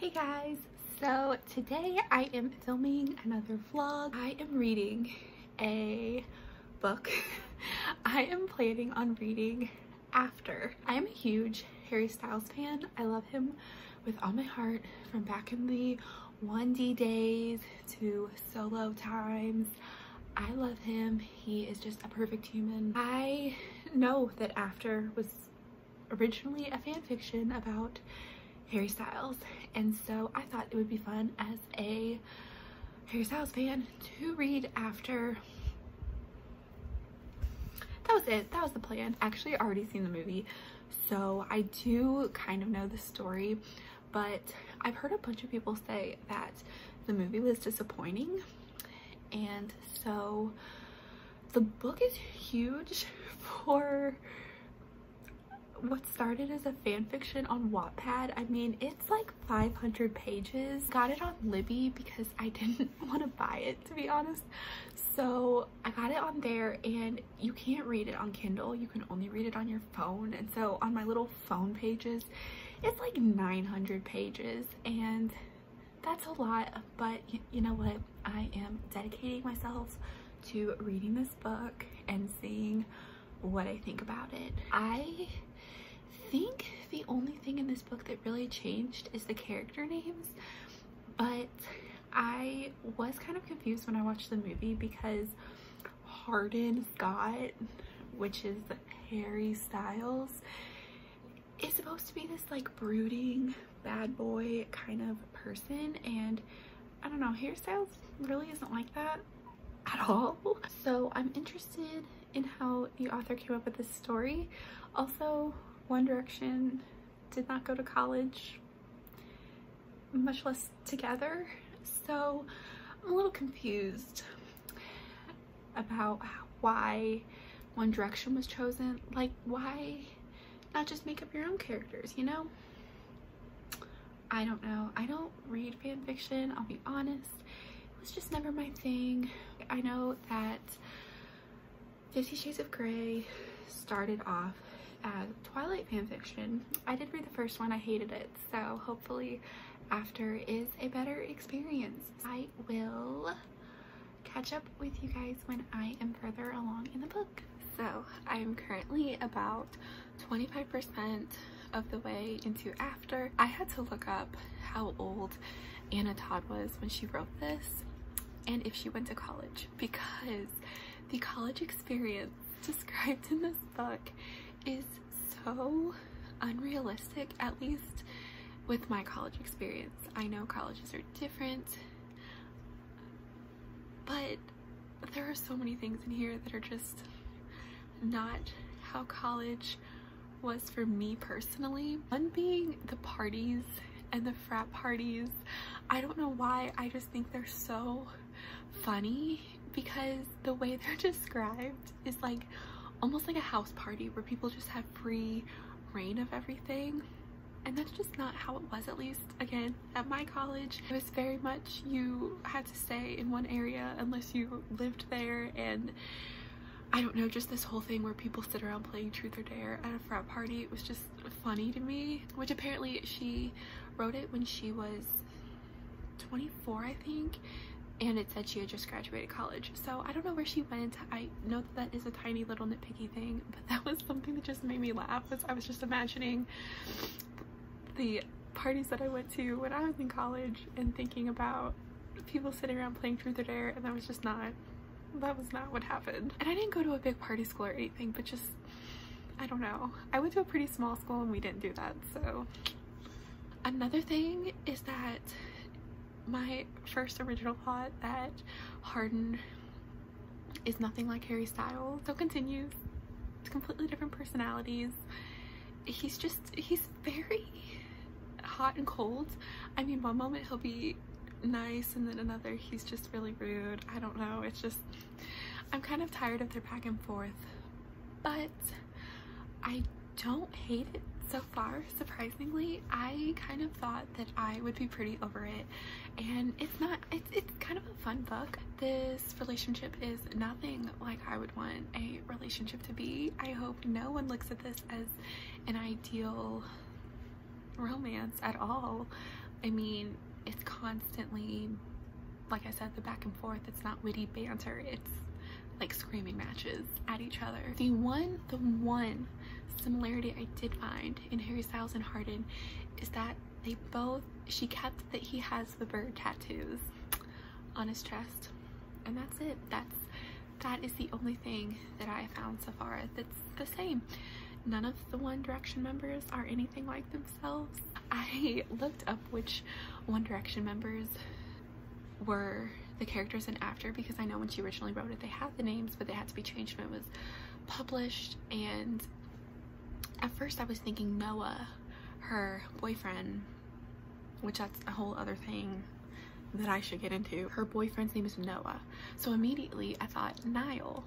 Hey guys, so today I am filming another vlog. I am reading a book. I am planning on reading After. I am a huge Harry Styles fan. I love him with all my heart, from back in the 1D days to solo times. I love him. He is just a perfect human. I know that After was originally a fan fiction about Harry Styles, and so I thought it would be fun as a Harry Styles fan to read After. That was it. That was the plan. Actually, I already seen the movie, so I do kind of know the story, but I've heard a bunch of people say that the movie was disappointing, and so the book is huge for what started as a fan fiction on Wattpad. I mean, it's like 500 pages. Got it on Libby because I didn't want to buy it, to be honest. So I got it on there, and you can't read it on Kindle. You can only read it on your phone. And so on my little phone pages, it's like 900 pages, and that's a lot. But you know what? I am dedicating myself to reading this book and seeing what I think about it. I think the only thing in this book that really changed is the character names, but I was kind of confused when I watched the movie because Hardin Scott, which is Harry Styles, is supposed to be this like brooding bad boy kind of person, and I don't know, Harry Styles really isn't like that at all. So I'm interested in how the author came up with this story. Also, One Direction did not go to college, much less together, so I'm a little confused about why One Direction was chosen. Like, why not just make up your own characters, you know? I don't know. I don't read fan fiction, I'll be honest. It was just never my thing. I know that 50 Shades of Grey started off as Twilight fanfiction. I did read the first one, I hated it, so hopefully After is a better experience. I will catch up with you guys when I am further along in the book. So I am currently about 25% of the way into After. I had to look up how old Anna Todd was when she wrote this and if she went to college, because the college experience described in this book is so unrealistic, at least with my college experience. I know colleges are different, but there are so many things in here that are just not how college was for me personally. One being the parties and the frat parties. I don't know why, I just think they're so funny because the way they're described is like almost like a house party where people just have free reign of everything, and that's just not how it was, at least again at my college. It was very much you had to stay in one area unless you lived there, and I don't know, just this whole thing where people sit around playing truth or dare at a frat party. It was just funny to me, which apparently she wrote it when she was 24, I think, and it said she had just graduated college. So I don't know where she went. I know that is a tiny little nitpicky thing, but that was something that just made me laugh. I was just imagining the parties that I went to when I was in college and thinking about people sitting around playing truth or dare, and that was not what happened. And I didn't go to a big party school or anything, but just, I don't know. I went to a pretty small school and we didn't do that. So another thing is that my first original thought that Hardin is nothing like Harry Styles so continues. It's completely different personalities. He's very hot and cold. I mean, one moment he'll be nice and then another he's just really rude. I don't know, it's just, I'm kind of tired of their back and forth, but I don't hate it so far. Surprisingly, I kind of thought that I would be pretty over it, and it's kind of a fun book. This relationship is nothing like I would want a relationship to be. I hope no one looks at this as an ideal romance at all, I mean, it's constantly, like I said, the back and forth. It's not witty banter. It's like screaming matches at each other. The one similarity I did find in Harry Styles and Harden is that they both, she kept that he has the bird tattoos on his chest, and that's it. That is the only thing that I found so far that's the same. None of the One Direction members are anything like themselves. I looked up which One Direction members were the characters in After, because I know when she originally wrote it they had the names, but they had to be changed when it was published. And at first I was thinking Noah, her boyfriend, which that's a whole other thing that I should get into. Her boyfriend's name is Noah, so immediately I thought Niall.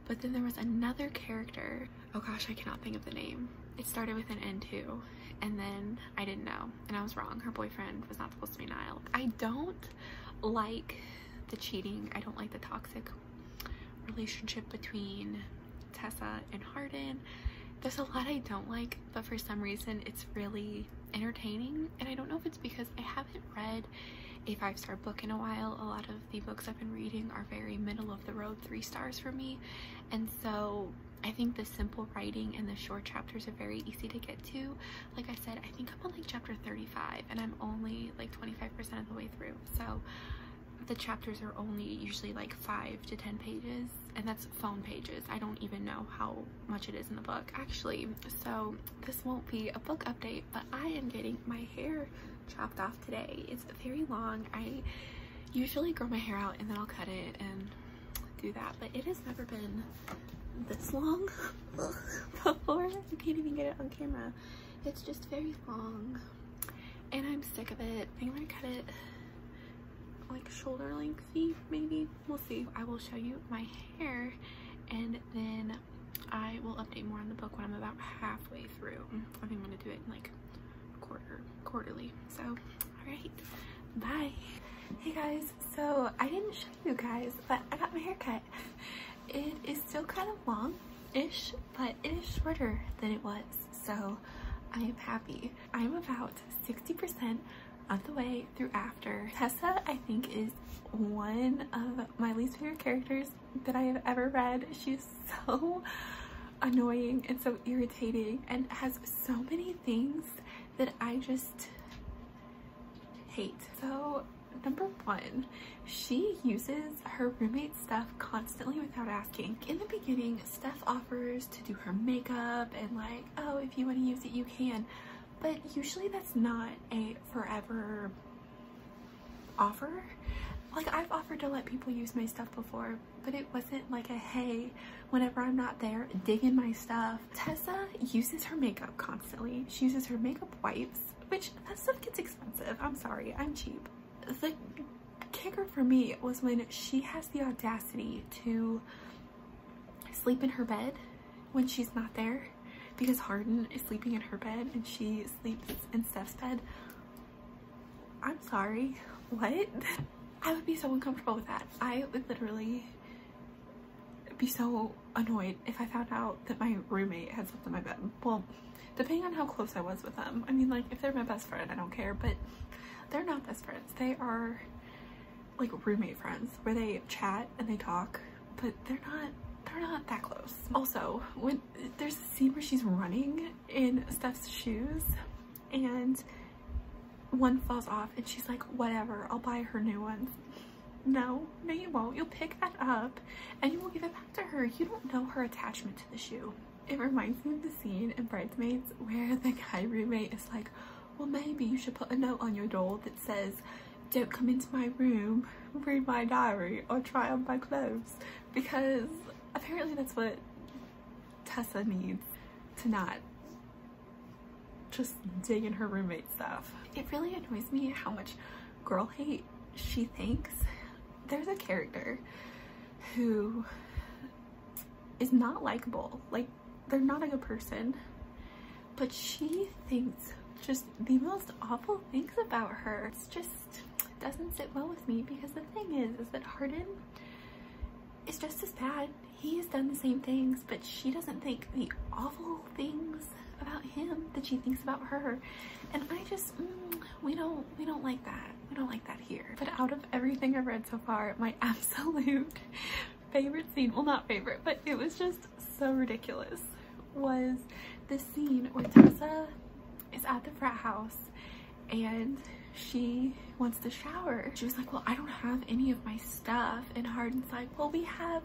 But then there was another character, oh gosh, I cannot think of the name. It started with an N too, and then I didn't know, and I was wrong. Her boyfriend was not supposed to be Niall. I don't like the cheating. I don't like the toxic relationship between Tessa and Harden. There's a lot I don't like, but for some reason it's really entertaining. And I don't know if it's because I haven't read a 5-star book in a while. A lot of the books I've been reading are very middle of the road, 3 stars for me. And so I think the simple writing and the short chapters are very easy to get to. Like I said, I think I'm on like chapter 35 and I'm only like 25% of the way through. So the chapters are only usually like 5 to 10 pages, and that's phone pages. I don't even know how much it is in the book actually. So this won't be a book update, but I am getting my hair chopped off today. It's very long. I usually grow my hair out and then I'll cut it and do that, but it has never been this long before. You can't even get it on camera. It's just very long and I'm sick of it. I'm gonna cut it like shoulder lengthy, maybe. We'll see. I will show you my hair and then I will update more on the book when I'm about halfway through. I think I'm gonna do it in like quarterly. So all right, bye. Hey guys, so I didn't show you guys, but I got my hair cut. It is still kind of long-ish, but it is shorter than it was, so I am happy. I'm about 60% of the way through After. Tessa, I think, is one of my least favorite characters that I have ever read. She's so annoying and so irritating and has so many things that I just hate. So number one, she uses her roommate's stuff constantly without asking. In the beginning, Steph offers to do her makeup and like, oh, if you want to use it, you can. But usually that's not a forever offer. Like, I've offered to let people use my stuff before, but it wasn't like a, hey, whenever I'm not there, dig in my stuff. Tessa uses her makeup constantly. She uses her makeup wipes, which that stuff gets expensive. I'm sorry, I'm cheap. The kicker for me was when she has the audacity to sleep in her bed when she's not there, because Harden is sleeping in her bed and she sleeps in Steph's bed. I'm sorry, what? I would be so uncomfortable with that. I would literally be so annoyed if I found out that my roommate had slept in my bed. Well, depending on how close I was with them. I mean, like, if they're my best friend, I don't care, but they're not best friends. They are like roommate friends where they chat and they talk, but they're not that close. Also, when there's a scene where she's running in Steph's shoes and one falls off and she's like, whatever, I'll buy her new ones. No, you won't. You'll pick that up and you will give it back to her. You don't know her attachment to the shoe. It reminds me of the scene in Bridesmaids where the guy roommate is like, well, maybe you should put a note on your door that says, don't come into my room, read my diary, or try on my clothes. Because apparently that's what Tessa needs, to not just dig in her roommate stuff. It really annoys me how much girl hate she thinks. There's a character who is not likable. Like, they're not a good person, but she thinks just the most awful things about her. It's just doesn't sit well with me, because the thing is that Harden is just as bad. He has done the same things, but she doesn't think the awful things about him that she thinks about her. And I just, we don't like that. We don't like that here. But out of everything I've read so far, my absolute favorite scene, well, not favorite, but it was just so ridiculous, was this scene where Tessa is at the frat house and she wants to shower. She was like, well, I don't have any of my stuff. And Hardin's like, well, we have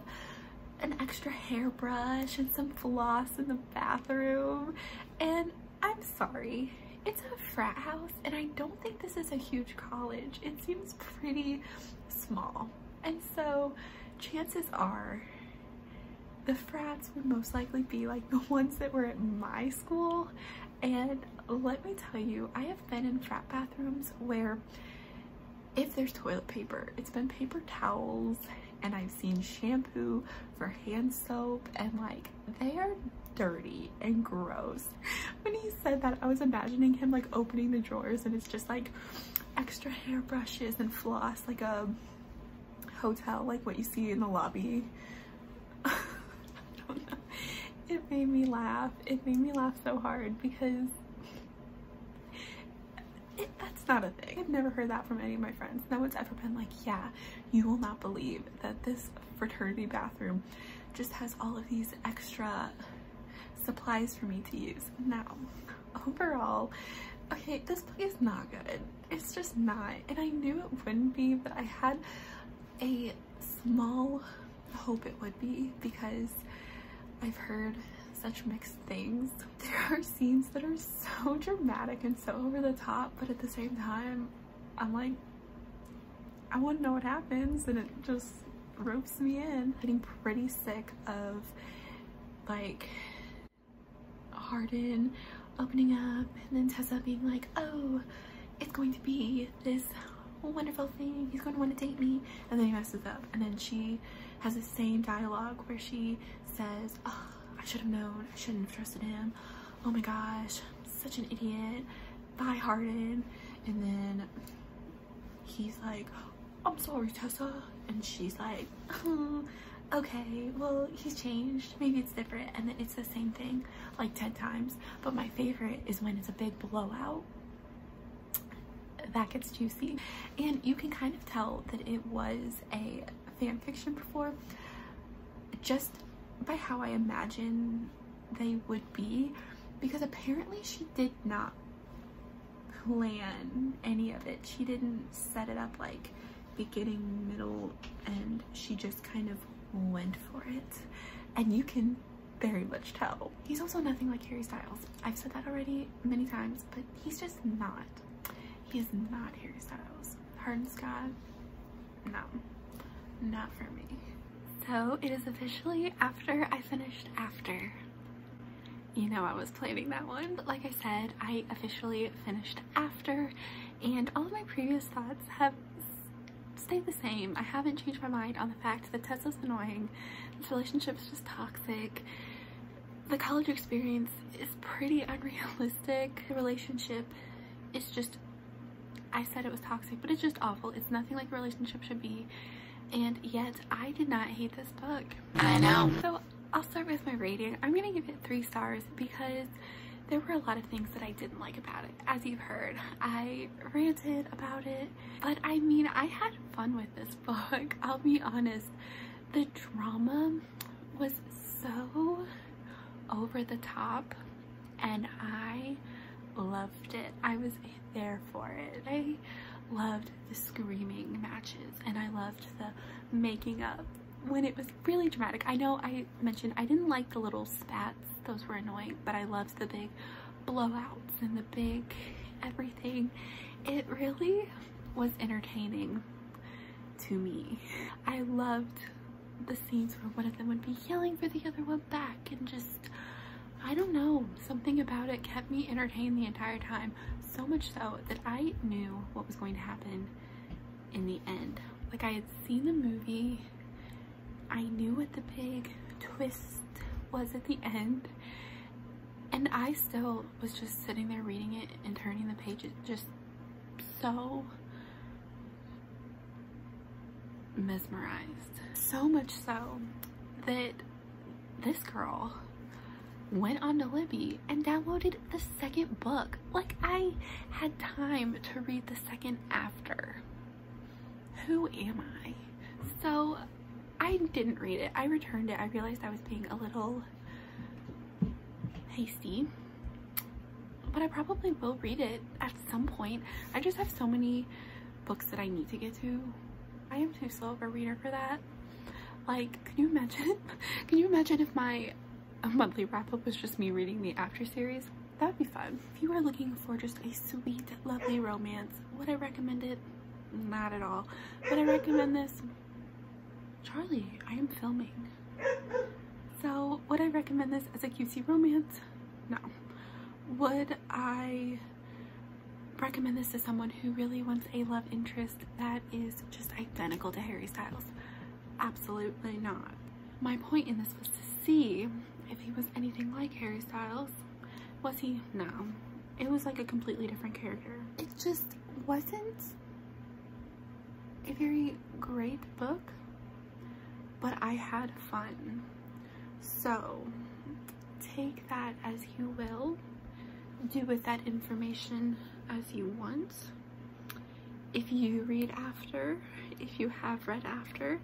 an extra hairbrush and some floss in the bathroom. And I'm sorry, it's a frat house, and I don't think this is a huge college. It seems pretty small. And so chances are the frats would most likely be like the ones that were at my school. And let me tell you, I have been in frat bathrooms where if there's toilet paper, it's been paper towels, and I've seen shampoo for hand soap, and like, they are dirty and gross. When he said that, I was imagining him like opening the drawers and it's just like extra hairbrushes and floss, like a hotel, like what you see in the lobby. I don't know. It made me laugh. It made me laugh so hard because that's not a thing. I've never heard that from any of my friends. No one's ever been like, yeah, you will not believe that this fraternity bathroom just has all of these extra supplies for me to use. Now, overall, okay, this book is not good. It's just not. And I knew it wouldn't be, but I had a small hope it would be because I've heard such mixed things. There are scenes that are so dramatic and so over the top, but at the same time, I'm like, I want to know what happens, and it just ropes me in. Getting pretty sick of like Hardin opening up and then Tessa being like, oh, it's going to be this wonderful thing, he's going to want to date me, and then he messes up, and then she has the same dialogue where she says, oh, I should have known, I shouldn't have trusted him, oh my gosh, I'm such an idiot, bye Hardin. And then he's like, I'm sorry Tessa, and she's like, oh, okay, well, he's changed, maybe it's different. And then it's the same thing like 10 times. But my favorite is when it's a big blowout. That gets juicy, and you can kind of tell that it was a fan fiction before, just by how I imagine they would be, because apparently she did not plan any of it. She didn't set it up like beginning, middle, and she just kind of went for it, and you can very much tell. He's also nothing like Harry Styles. I've said that already many times, but he's just not. He is not Harry Styles. Hardin Scott, no, not for me. So it is officially after I finished After. You know I was planning that one, but like I said, I officially finished After, and all of my previous thoughts have stayed the same. I haven't changed my mind on the fact that Tessa's annoying, this relationship is just toxic, the college experience is pretty unrealistic, the relationship is just, I said it was toxic, but it's just awful. It's nothing like a relationship should be, and yet I did not hate this book. I know. So I'll start with my rating. I'm gonna give it 3 stars because there were a lot of things that I didn't like about it. As you've heard, I ranted about it, but I mean, I had fun with this book. I'll be honest, the drama was so over the top, and I loved it. I was there for it. I loved the screaming matches, and I loved the making up when it was really dramatic. I know I mentioned I didn't like the little spats, those were annoying, but I loved the big blowouts and the big everything. It really was entertaining to me. I loved the scenes where one of them would be yelling for the other one back, and just, I don't know, something about it kept me entertained the entire time, so much so that I knew what was going to happen in the end. Like, I had seen the movie, I knew what the big twist was at the end, and I still was just sitting there reading it and turning the pages, just so mesmerized. So much so that this girl went on to Libby and downloaded the second book. Like, I had time to read the second after. Who am I? So I didn't read it. I returned it. I realized I was being a little hasty, but I probably will read it at some point. I just have so many books that I need to get to. I am too slow of a reader for that. Like, can you imagine? Can you imagine if my monthly wrap-up was just me reading the After series? That would be fun. If you are looking for just a sweet, lovely romance, would I recommend it? Not at all. Would I recommend this? Charlie, I am filming. So, would I recommend this as a cutesy romance? No. Would I recommend this to someone who really wants a love interest that is just identical to Harry Styles? Absolutely not. My point in this was to see if he was anything like Harry Styles. Was he? No. It was like a completely different character. It just wasn't a very great book, but I had fun. So take that as you will. Do with that information as you want. If you read After, if you have read After,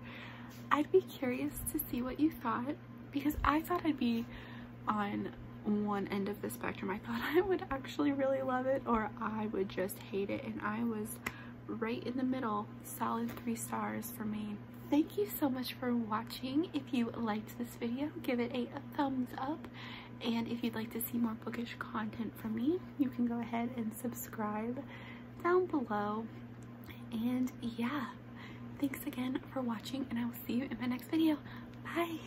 I'd be curious to see what you thought, because I thought I'd be on one end of the spectrum. I thought I would actually really love it, or I would just hate it, and I was right in the middle. Solid 3 stars for me. Thank you so much for watching. If you liked this video, give it a thumbs up, and if you'd like to see more bookish content from me, you can go ahead and subscribe down below. And yeah, thanks again for watching, and I will see you in my next video. Bye.